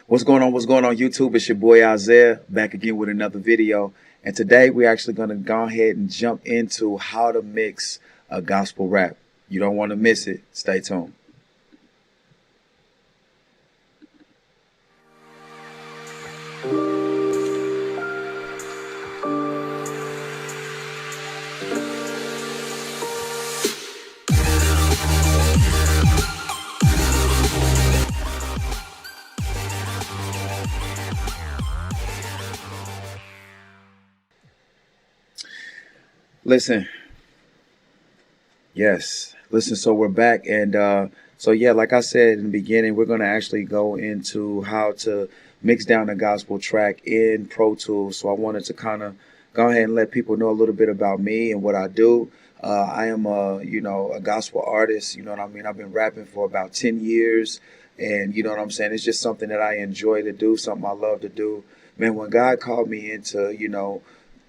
What's going on? What's going on, YouTube? It's your boy Isaiah back again with another video. And today we're actually going to go ahead and jump into how to mix a gospel rap. You don't want to miss it. Stay tuned. Listen. Yes. Listen, so we're back. And so, yeah, like I said in the beginning, we're going to actually go into how to mix down a gospel track in Pro Tools. So I wanted to kind of go ahead and let people know a little bit about me and what I do. I am a gospel artist. You know what I mean? I've been rapping for about 10 years. And you know what I'm saying? It's just something that I enjoy to do, something I love to do. Man, when God called me into,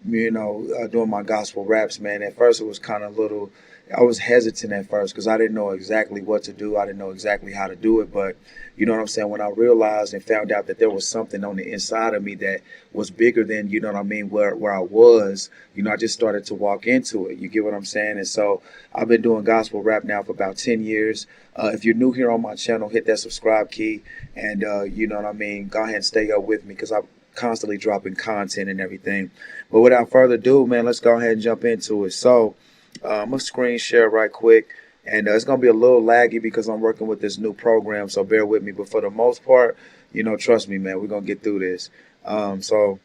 doing my gospel raps, man, at first it was kind of little, I was hesitant at first because I didn't know exactly what to do. I didn't know exactly how to do it. But you know what I'm saying? When I realized and found out that there was something on the inside of me that was bigger than, you know what I mean, where I was, I just started to walk into it. You get what I'm saying? And so I've been doing gospel rap now for about 10 years. If you're new here on my channel, hit that subscribe key and, you know what I mean, go ahead and stay up with me because I'm constantly dropping content and everything. But without further ado, man, let's go ahead and jump into it. So I'm going to screen share right quick. And it's going to be a little laggy because I'm working with this new program. So bear with me. But for the most part, trust me, man, we're going to get through this. So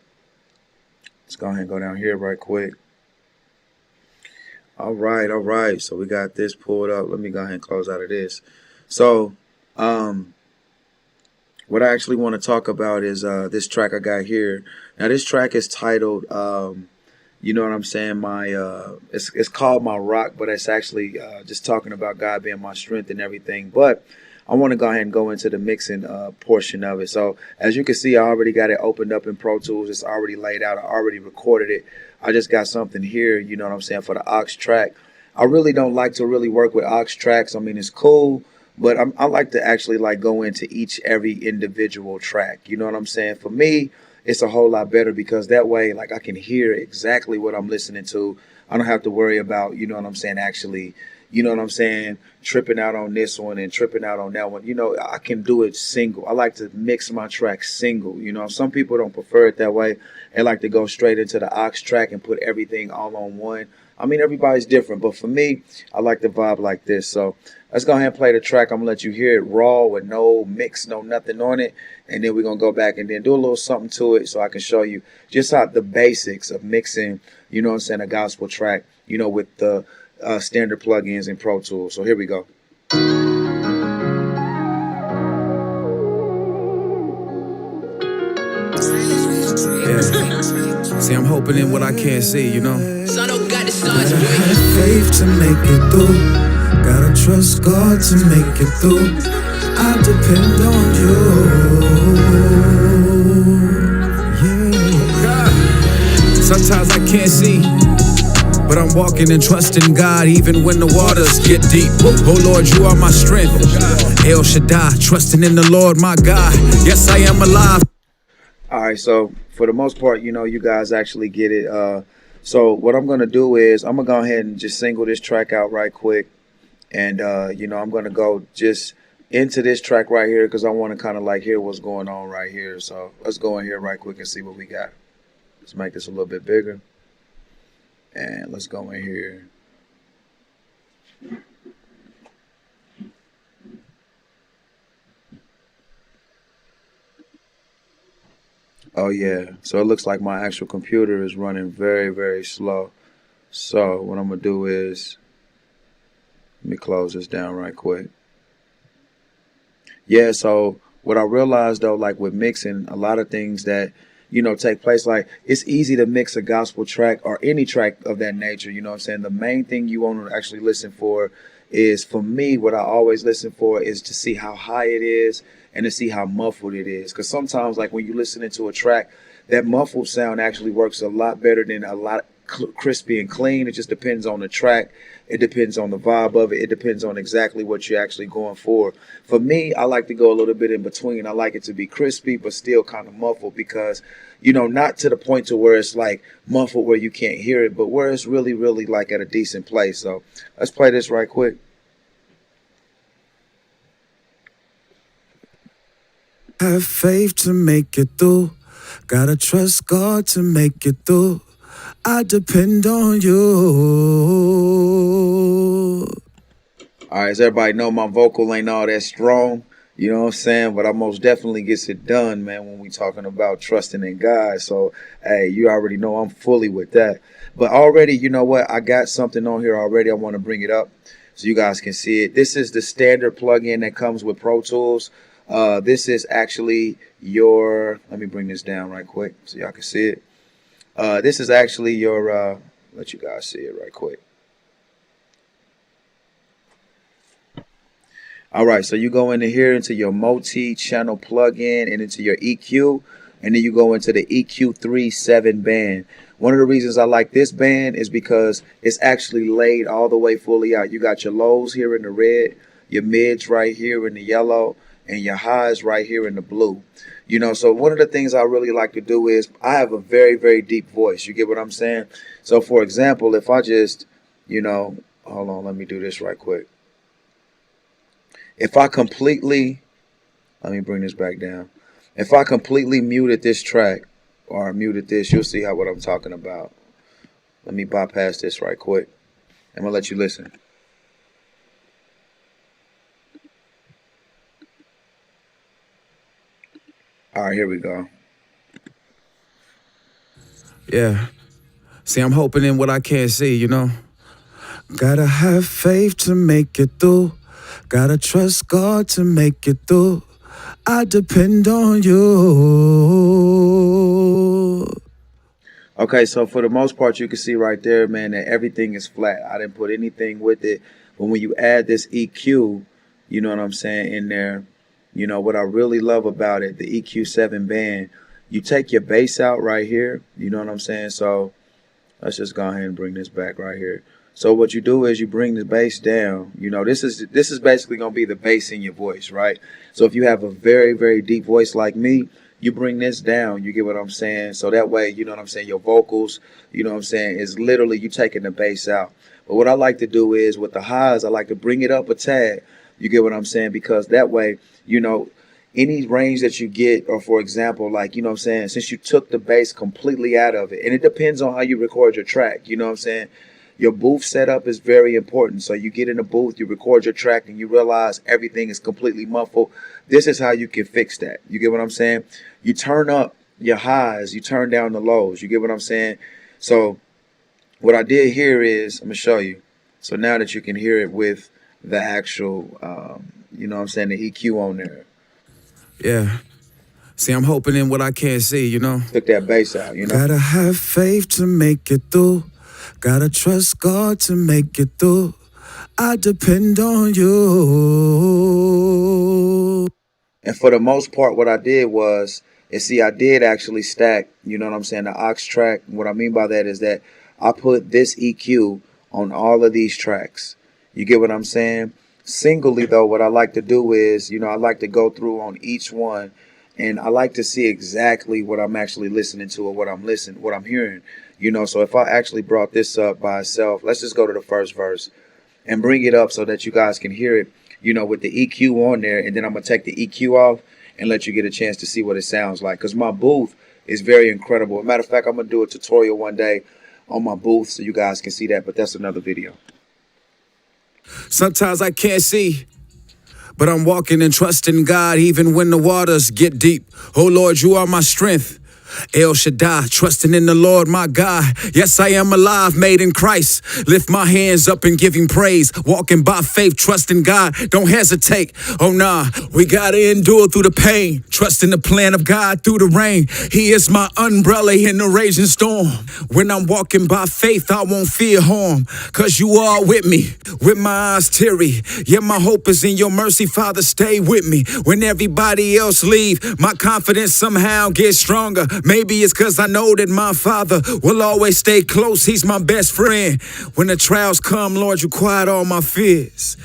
let's go ahead and go down here right quick. All right. All right. So we got this pulled up. Let me go ahead and close out of this. So what I actually want to talk about is this track I got here. Now, this track is titled, you know what I'm saying, it's called My Rock, but it's actually just talking about God being my strength and everything. But I want to go ahead and go into the mixing portion of it. So as you can see, I already got it opened up in Pro Tools. It's already laid out. I already recorded it. I just got something here, you know what I'm saying, for the aux track. I really don't like to really work with aux tracks. I mean, it's cool. But I like to actually go into every individual track. You know what I'm saying? For me, it's a whole lot better because that way, I can hear exactly what I'm listening to. I don't have to worry about, you know what I'm saying, actually, you know what I'm saying, tripping out on this one and tripping out on that one. I can do it single. I like to mix my tracks single. Some people don't prefer it that way. They like to go straight into the aux track and put everything all on one. I mean, everybody's different, but for me, I like the vibe like this. So let's go ahead and play the track. I'm going to let you hear it raw with no mix, no nothing on it. And then we're going to go back and then do a little something to it so I can show you just how the basics of mixing, you know what I'm saying, a gospel track, with the standard plugins in Pro Tools. So here we go. Yeah. See, I'm hoping in what I can't see, So I don't got the stars, boy. Have faith to make it through. Gotta trust God to make it through. I depend on you. Yeah. Sometimes I can't see, but I'm walking and trusting God even when the waters get deep. Oh Lord, you are my strength. El Shaddai, trusting in the Lord, my God. Yes, I am alive. All right, so for the most part, you guys actually get it. So what I'm going to do is I'm going to go ahead and just single this track out right quick. And, I'm going to go just into this track right here because I want to kind of hear what's going on right here. So let's go in here right quick and see what we got. Let's make this a little bit bigger. And let's go in here. Oh, yeah. So it looks like my actual computer is running very, very slow. So what I'm going to do is let me close this down right quick. Yeah, so what I realized, though, with mixing, a lot of things that, take place, it's easy to mix a gospel track or any track of that nature, you know what I'm saying? The main thing you want to actually listen for is, for me, what I always listen for is to see how high it is and to see how muffled it is. Because sometimes, when you listen into a track, that muffled sound actually works a lot better than a lot crispy and clean. It just depends on the track. It depends on the vibe of it. It depends on exactly what you're actually going for. For me, I like to go a little bit in between. I like it to be crispy, but still kind of muffled because, not to the point to where it's like muffled where you can't hear it, but where it's really, really like at a decent place. So let's play this right quick. Have faith to make it through. Gotta trust God to make it through. I depend on you. All right, as everybody know, my vocal ain't all that strong. You know what I'm saying? But I most definitely gets it done, man, when we talking about trusting in God. So, hey, you already know I'm fully with that. But already, you know what? I got something on here already. I want to bring it up so you guys can see it. This is the standard plugin that comes with Pro Tools. This is actually your, let me bring this down right quick so y'all can see it. This is actually your, let you guys see it right quick. All right, so you go into here into your multi-channel plugin and into your EQ, and then you go into the EQ3 7 band. One of the reasons I like this band is because it's actually laid all the way fully out. You got your lows here in the red, your mids right here in the yellow, and your highs right here in the blue. So one of the things I really like to do is I have a very, very deep voice. You get what I'm saying? So for example, if I just, hold on, let me do this right quick. If I completely, let me bring this back down. If I completely muted this track or muted this, you'll see what I'm talking about. Let me bypass this right quick. I'm going to let you listen. All right, here we go. Yeah. See, I'm hoping in what I can't see, Gotta have faith to make it through. Gotta trust God to make it through. I depend on you. Okay, so for the most part, you can see right there, man, that everything is flat. I didn't put anything with it. But when you add this EQ, you know what I'm saying, in there, what I really love about it, the EQ7 band, you take your bass out right here. You know what I'm saying? So let's just go ahead and bring this back right here. So what you do is you bring the bass down. This is basically going to be the bass in your voice, right? So if you have a very, very deep voice like me, you bring this down. You get what I'm saying? So that way, you know what I'm saying, your vocals, you know what I'm saying, is literally you taking the bass out. But what I like to do is with the highs, I like to bring it up a tad. You get what I'm saying? Because that way, any range that you get, or for example, like, you know what I'm saying, since you took the bass completely out of it, and it depends on how you record your track, you know what I'm saying? Your booth setup is very important. So you get in the booth, you record your track, and you realize everything is completely muffled. This is how you can fix that. You get what I'm saying? You turn up your highs, you turn down the lows. You get what I'm saying? So what I did here is, I'm going to show you. So now that you can hear it with the actual, you know what I'm saying, the EQ on there. Yeah. See, I'm hoping in what I can't see, Took that bass out, Gotta have faith to make it through. Gotta trust God to make it through. I depend on you. And for the most part, what I did was, I did actually stack, you know what I'm saying, the aux track. What I mean by that is that I put this EQ on all of these tracks. You get what I'm saying? Singly, though, what I like to do is, I like to go through on each one, and I like to see exactly what I'm actually listening to or what I'm hearing. So if I actually brought this up by itself, let's just go to the first verse and bring it up so that you guys can hear it, with the EQ on there. And then I'm going to take the EQ off and let you get a chance to see what it sounds like. Because my booth is very incredible. As a matter of fact, I'm going to do a tutorial one day on my booth so you guys can see that. But that's another video. Sometimes I can't see, but I'm walking and trusting God even when the waters get deep. Oh Lord, you are my strength. El Shaddai, trusting in the Lord, my God. Yes, I am alive, made in Christ. Lift my hands up and give him praise. Walking by faith, trusting God. Don't hesitate. Oh, nah, we gotta endure through the pain. Trusting the plan of God through the rain. He is my umbrella in the raging storm. When I'm walking by faith, I won't fear harm. Cause you are with me, with my eyes teary. Yeah, my hope is in your mercy, Father, stay with me. When everybody else leave, my confidence somehow gets stronger. Maybe it's cause I know that my Father will always stay close. He's my best friend. When the trials come, Lord, you quiet all my fears.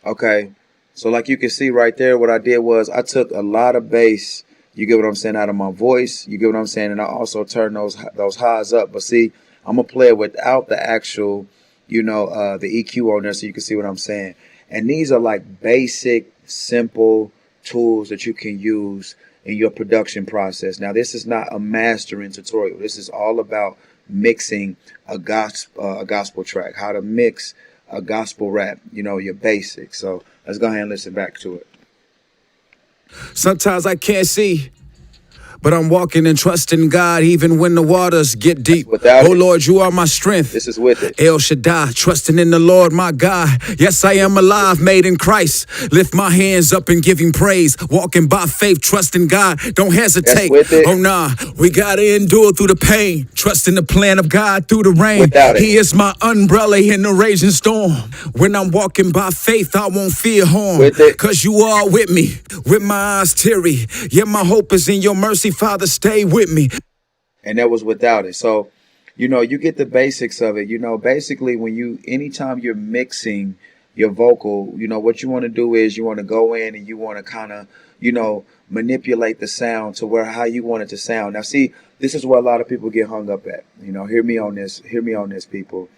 Okay. So like you can see right there, what I did was I took a lot of bass, you get what I'm saying, out of my voice. You get what I'm saying? And I also turned those highs up. But see, I'm gonna play it without the actual, the EQ on there so you can see what I'm saying. And these are like basic, simple tools that you can use in your production process. Now, this is not a mastering tutorial. This is all about mixing a gospel track, how to mix a gospel rap, your basics. So let's go ahead and listen back to it. Sometimes I can't see, but I'm walking and trusting God even when the waters get deep. Without Oh it. Lord, you are my strength. This is with it. El Shaddai, trusting in the Lord my God. Yes, I am alive, made in Christ. Lift my hands up and give him praise. Walking by faith, trusting God. Don't hesitate. with it. Oh nah, we gotta endure through the pain. Trusting the plan of God through the rain. Without it. He is my umbrella in the raging storm. When I'm walking by faith, I won't fear harm. With it. Cause you are with me, with my eyes teary. Yeah, my hope is in your mercy, Father, stay with me. And that was without it. So, you get the basics of it. Basically anytime you're mixing your vocal, what you want to do is you want to go in and you want to kind of, manipulate the sound to how you want it to sound. Now, see, this is where a lot of people get hung up at. Hear me on this, people.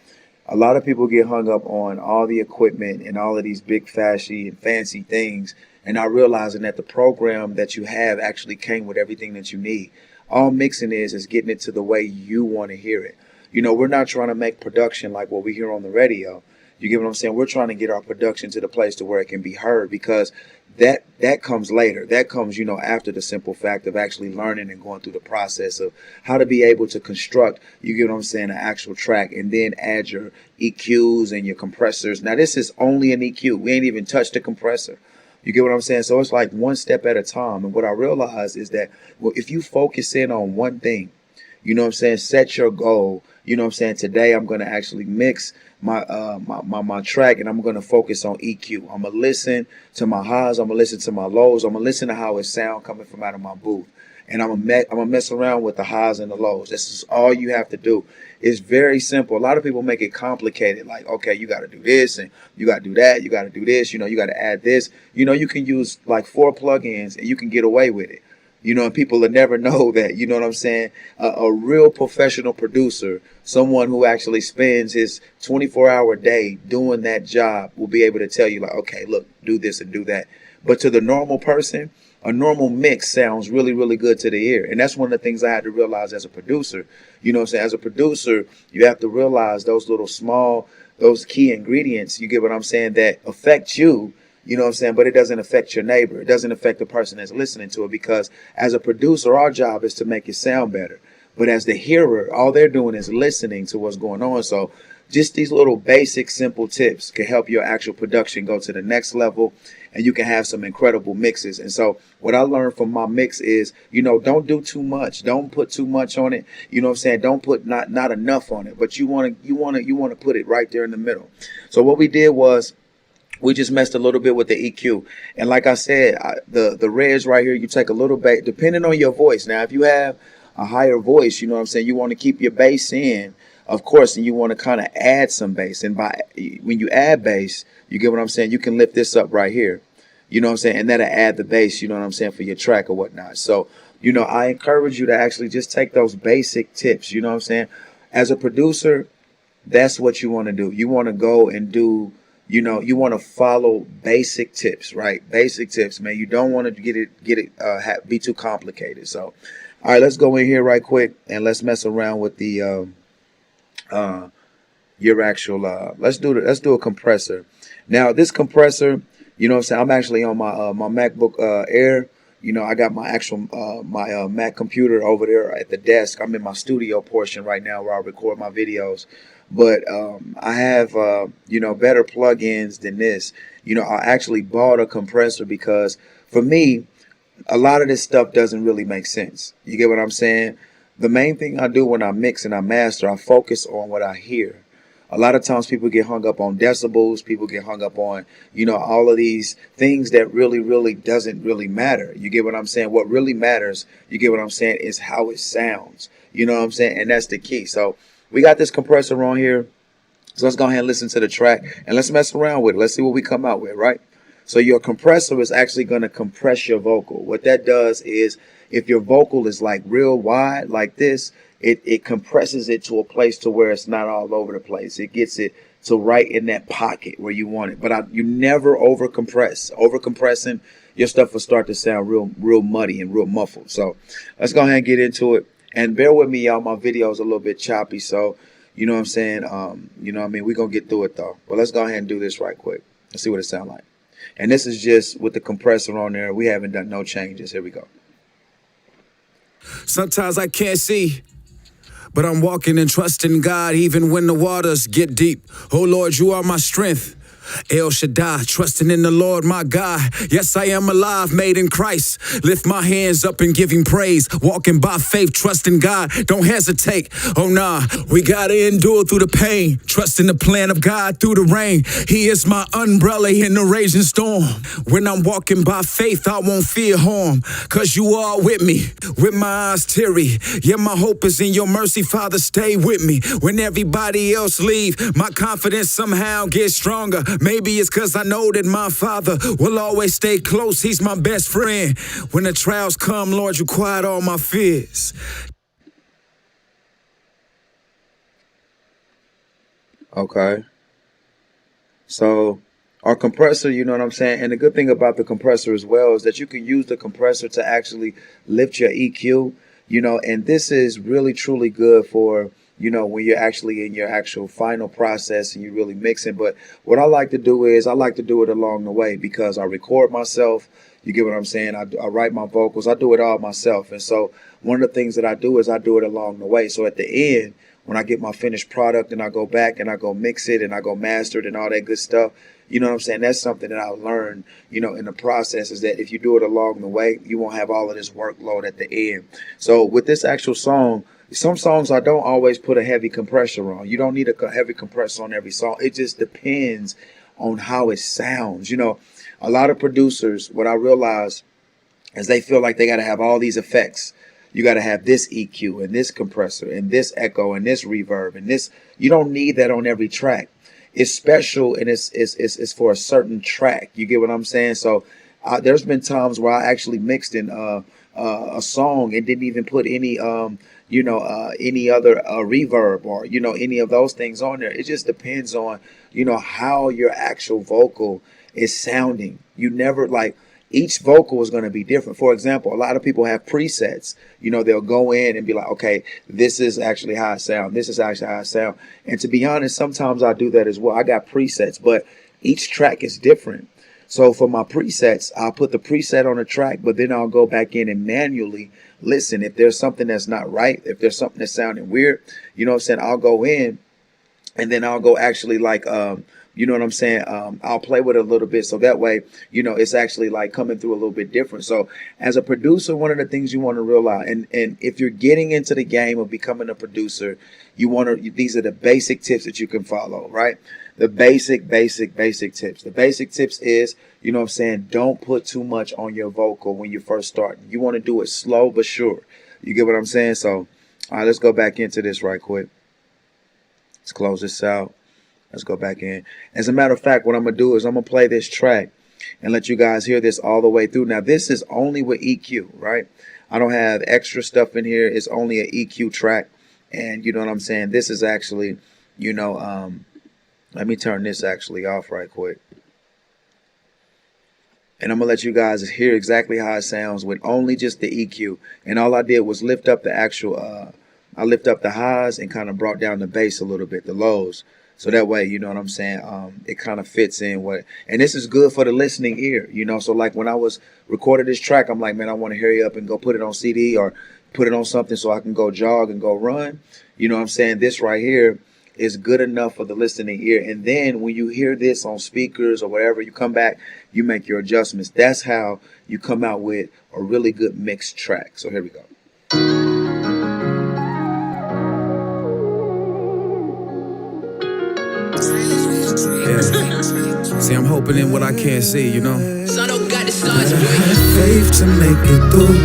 A lot of people get hung up on all the equipment and all of these big flashy and fancy things and not realizing that the program that you have actually came with everything that you need. All mixing is getting it to the way you want to hear it. We're not trying to make production like what we hear on the radio. You get what I'm saying? We're trying to get our production to the place to where it can be heard, because that comes later. That comes, after the simple fact of actually learning and going through the process of how to be able to construct, you get what I'm saying, an actual track, and then add your EQs and your compressors. Now, this is only an EQ. We ain't even touched the compressor. You get what I'm saying? So it's like one step at a time. And what I realize is that, well, if you focus in on one thing, set your goal. Today I'm going to actually mix my track, and I'm going to focus on EQ. I'm going to listen to my highs. I'm going to listen to my lows. I'm going to listen to how it sound coming from out of my booth. And I'm going to mess around with the highs and the lows. This is all you have to do. It's very simple. A lot of people make it complicated. Like, okay, you got to do this and you got to do that. You got to do this. You got to add this. You can use like 4 plugins and you can get away with it. And people will never know that, you know what I'm saying? A real professional producer, someone who actually spends his 24-hour day doing that job, will be able to tell you like, okay, look, do this and do that. But to the normal person, a normal mix sounds really, really good to the ear. And that's one of the things I had to realize as a producer. As a producer, you have to realize those little small, those key ingredients, you get what I'm saying, that affect you. But it doesn't affect your neighbor. It doesn't affect the person that's listening to it, because as a producer, our job is to make it sound better. But as the hearer, all they're doing is listening to what's going on. So just these little basic, simple tips can help your actual production go to the next level, and you can have some incredible mixes. And so what I learned from my mix is, don't do too much. Don't put too much on it. Don't put not enough on it, but you want to put it right there in the middle. So what we did was, we just messed a little bit with the EQ. And like I said, the reds right here, you take a little bit, depending on your voice. Now, if you have a higher voice, you want to keep your bass in, of course, and you want to kind of add some bass. And when you add bass, you get what I'm saying, you can lift this up right here. And that'll add the bass, for your track or whatnot. So, I encourage you to actually just take those basic tips, As a producer, that's what you want to do. You want to go and do, you want to follow basic tips, right? Basic tips, man. You don't want to be too complicated. So, all right, let's go in here right quick and let's mess around with the your actual. Let's do a compressor. Now, this compressor, I'm actually on my MacBook Air. I got my actual my Mac computer over there at the desk. I'm in my studio portion right now where I record my videos. But I have, better plugins than this. I actually bought a compressor because for me, a lot of this stuff doesn't really make sense. You get what I'm saying? The main thing I do when I mix and I master, I focus on what I hear. A lot of times people get hung up on decibels, people get hung up on, all of these things that really, really doesn't really matter. You get what I'm saying? What really matters, you get what I'm saying, is how it sounds. You know what I'm saying? And that's the key. So we got this compressor on here. So let's go ahead and listen to the track and let's mess around with it. Let's see what we come out with, right? So your compressor is actually going to compress your vocal. What that does is if your vocal is like real wide like this, it compresses it to a place to where it's not all over the place. It gets it to right in that pocket where you want it. But you never over compress. Over compressing, your stuff will start to sound real muddy and real muffled. So let's go ahead and get into it. And bear with me, y'all. My video is a little bit choppy, so you know what I'm saying. We're gonna get through it though. But let's go ahead and do this right quick. Let's see what it sounds like. And this is just with the compressor on there. We haven't done no changes. Here we go. Sometimes I can't see, but I'm walking and trusting God even when the waters get deep. Oh Lord, you are my strength. El Shaddai, trusting in the Lord, my God. Yes, I am alive, made in Christ. Lift my hands up and give him praise. Walking by faith, trusting God. Don't hesitate. Oh, nah, we gotta endure through the pain. Trusting the plan of God through the rain. He is my umbrella in the raging storm. When I'm walking by faith, I won't fear harm. Cause you are with me, with my eyes teary. Yeah, my hope is in your mercy, Father, stay with me. When everybody else leave, my confidence somehow gets stronger. Maybe it's cause I know that my Father will always stay close. He's my best friend. When the trials come, Lord, you quiet all my fears. Okay. So our compressor, you know what I'm saying? And the good thing about the compressor as well is that you can use the compressor to actually lift your EQ, and this is really truly good for when you're actually in your actual final process and you're really mixing. But what I like to do is I like to do it along the way because I record myself. You get what I'm saying? I write my vocals. I do it all myself. And so one of the things that I do is I do it along the way. So at the end, when I get my finished product and I go back and I go mix it and I go master it and all that good stuff, you know what I'm saying? That's something that I learned, in the process, is that if you do it along the way, you won't have all of this workload at the end. So with this actual song, some songs I don't always put a heavy compressor on. You don't need a heavy compressor on every song. It just depends on how it sounds. A lot of producers, what I realize is they feel like they got to have all these effects. You got to have this EQ and this compressor and this echo and this reverb and this. You don't need that on every track. It's special and it's for a certain track. You get what I'm saying? So there's been times where I actually mixed in a song and didn't even put any any other reverb or any of those things on there. It just depends on how your actual vocal is sounding. You never each vocal is going to be different. For example, a lot of people have presets. They'll go in and be like, okay, this is actually how I sound. This is actually how I sound. And to be honest, sometimes I do that as well. I got presets, but each track is different. So for my presets, I'll put the preset on the track, but then I'll go back in and manually listen. If there's something that's not right, if there's something that's sounding weird, you know what I'm saying, I'll go in and then I'll go actually you know what I'm saying? I'll play with it a little bit. So that way, it's actually like coming through a little bit different. So as a producer, one of the things you want to realize, and if you're getting into the game of becoming a producer, these are the basic tips that you can follow, right? The basic tips. The basic tips is, you know what I'm saying, don't put too much on your vocal when you first start. You want to do it slow but sure. You get what I'm saying? So, all right, let's go back into this right quick. Let's close this out. Let's go back in. As a matter of fact, what I'm going to do is I'm going to play this track and let you guys hear this all the way through. Now, this is only with EQ, right? I don't have extra stuff in here. It's only an EQ track. And you know what I'm saying? This is actually, let me turn this actually off right quick. And I'm going to let you guys hear exactly how it sounds with only just the EQ. And all I did was lift up the actual, I lift up the highs and kind of brought down the bass a little bit, the lows. So that way, you know what I'm saying, it kind of fits in and this is good for the listening ear, So like when I was recording this track, I'm like, man, I want to hurry up and go put it on CD or put it on something so I can go jog and go run. You know what I'm saying? This right here is good enough for the listening ear. And then when you hear this on speakers or whatever, you come back, you make your adjustments. That's how you come out with a really good mixed track. So here we go. Yeah. See, I'm hoping in what I can't see, you know. Son, I got the sauce, Gotta boy. have faith to make it through.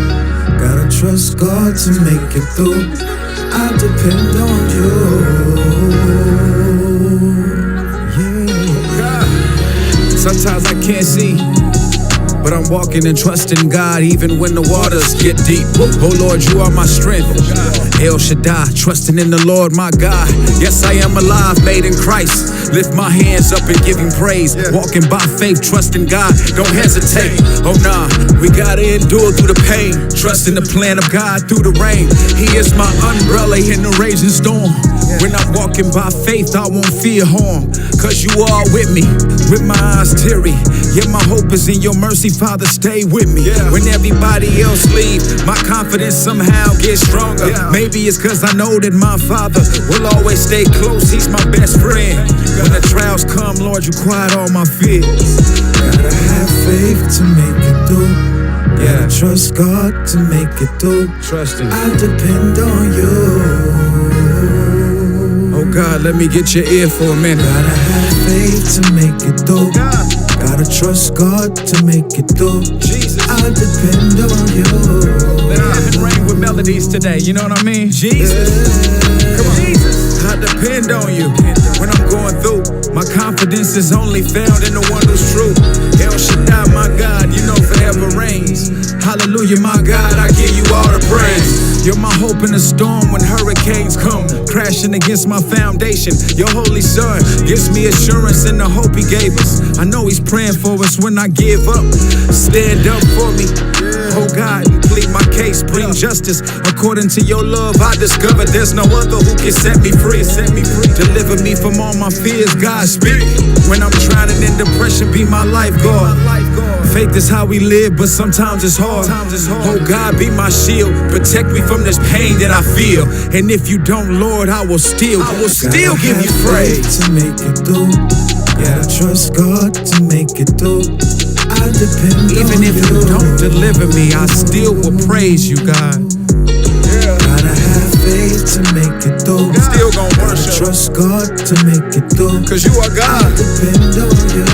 Gotta trust God to make it through. I depend on you. Yeah. Sometimes I can't see, but I'm walking and trusting God even when the waters get deep. Oh Lord, you are my strength. El Shaddai, trusting in the Lord my God. Yes, I am alive, made in Christ. Lift my hands up and give him praise. Walking by faith, trusting God, don't hesitate. Oh nah, we gotta endure through the pain. Trusting the plan of God through the rain. He is my umbrella in the raging storm. When I'm walking by faith, I won't fear harm. Cause you are with me, with my eyes teary. Yeah, my hope is in your mercy, Father, stay with me. When everybody else leave, my confidence somehow gets stronger. Maybe it's cause I know that my Father will always stay close, he's my best friend. When the trials come, Lord, you quiet all my fears. Gotta have faith to make it through. Gotta trust God to make it through. Trust him. I depend on you. Oh God, let me get your ear for a minute. Gotta have faith to make it through. Gotta trust God to make it through. Jesus, I depend on you. Let heaven ring with melodies today, you know what I mean? Jesus, come on. Jesus, I depend on you. When I'm going through, my confidence is only found in the one who's true. El Shaddai, my God, you know forever reigns. Hallelujah, my God, I give you all the praise. You're my hope in the storm when hurricanes come crashing against my foundation. Your holy son gives me assurance in the hope he gave us. I know he's praying for us when I give up. Stand up for me. Oh God, and plead my case, bring justice. According to your love, I discovered there's no other who can set me free. Deliver me from all my fears, God speak. When I'm drowning in depression, be my lifeguard. Faith is how we live, but sometimes it's hard. Oh God, be my shield. Protect me from this pain that I feel. And if you don't, Lord, I will still give you praise. To make it through. Gotta trust God to make it through. I depend even if you don't deliver me, I still will praise you, God. Gotta have faith to make it through. Still gonna worship. Trust God to make it through. Cause you are God. I depend on you.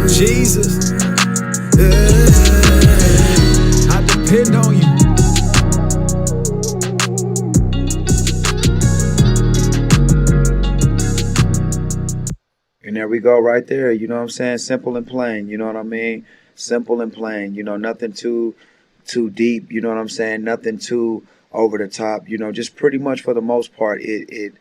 Jesus. I depend on you. And there we go right there. You know what I'm saying? Simple and plain. You know what I mean? Simple and plain. You know, nothing too deep. You know what I'm saying? Nothing too over the top. You know, just pretty much for the most part, it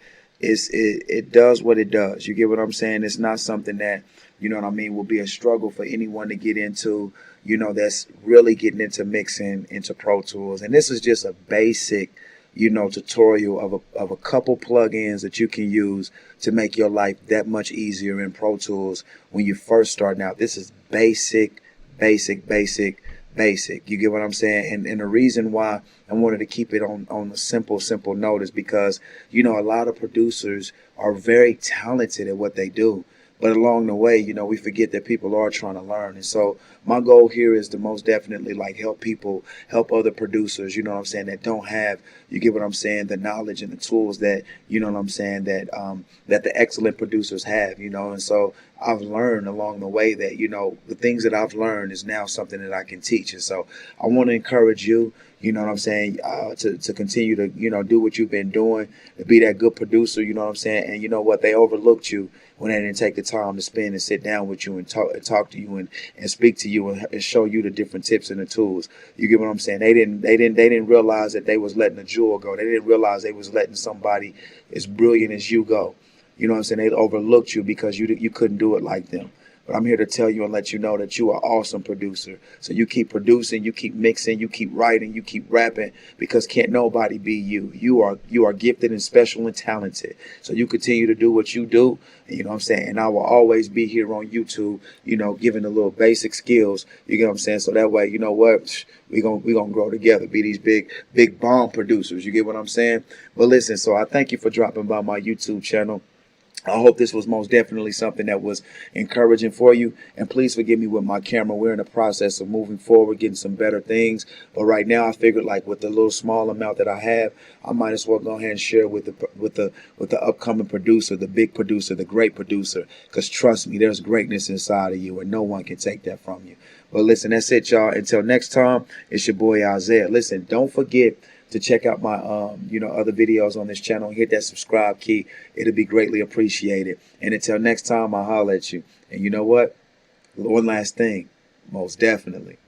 does what it does. You get what I'm saying? It's not something that, you know what I mean, will be a struggle for anyone to get into, you know, that's really getting into mixing into Pro Tools. And this is just a basic, you know, tutorial of a couple plugins that you can use to make your life that much easier in Pro Tools when you first starting out. This is basic. You get what I'm saying? And the reason why I wanted to keep it on a simple note is because, you know, a lot of producers are very talented at what they do. But along the way, you know, we forget that people are trying to learn. And so my goal here is to most definitely like help other producers, you know what I'm saying, that don't have, you get what I'm saying, the knowledge and the tools that, you know what I'm saying, that the excellent producers have, you know. And so I've learned along the way that, you know, the things that I've learned is now something that I can teach. And so I want to encourage you, you know what I'm saying, to continue to, you know, do what you've been doing, to be that good producer, you know what I'm saying. And you know what, they overlooked you when they didn't take the time to spend and sit down with you and talk to you and speak to you and show you the different tips and the tools. You get what I'm saying? They didn't realize that they was letting a jewel go. They didn't realize they was letting somebody as brilliant as you go. You know what I'm saying? They overlooked you because you couldn't do it like them. But I'm here to tell you and let you know that you are an awesome producer. So you keep producing, you keep mixing, you keep writing, you keep rapping, because can't nobody be you. You are gifted and special and talented. So you continue to do what you do, you know what I'm saying? And I will always be here on YouTube, you know, giving the little basic skills, you get what I'm saying? So that way, you know what, we gonna grow together, be these big bomb producers, you get what I'm saying? But listen, so I thank you for dropping by my YouTube channel. I hope this was most definitely something that was encouraging for you. And please forgive me with my camera. We're in the process of moving forward, getting some better things. But right now, I figured, like, with the little small amount that I have, I might as well go ahead and share with the upcoming producer, the big producer, the great producer. Because trust me, there's greatness inside of you, and no one can take that from you. But listen, that's it, y'all. Until next time, it's your boy Isaiah. Listen, don't forget to check out my other videos on this channel. Hit that subscribe key. It'll be greatly appreciated. And until next time, I'll holler at you. And you know what? One last thing, most definitely,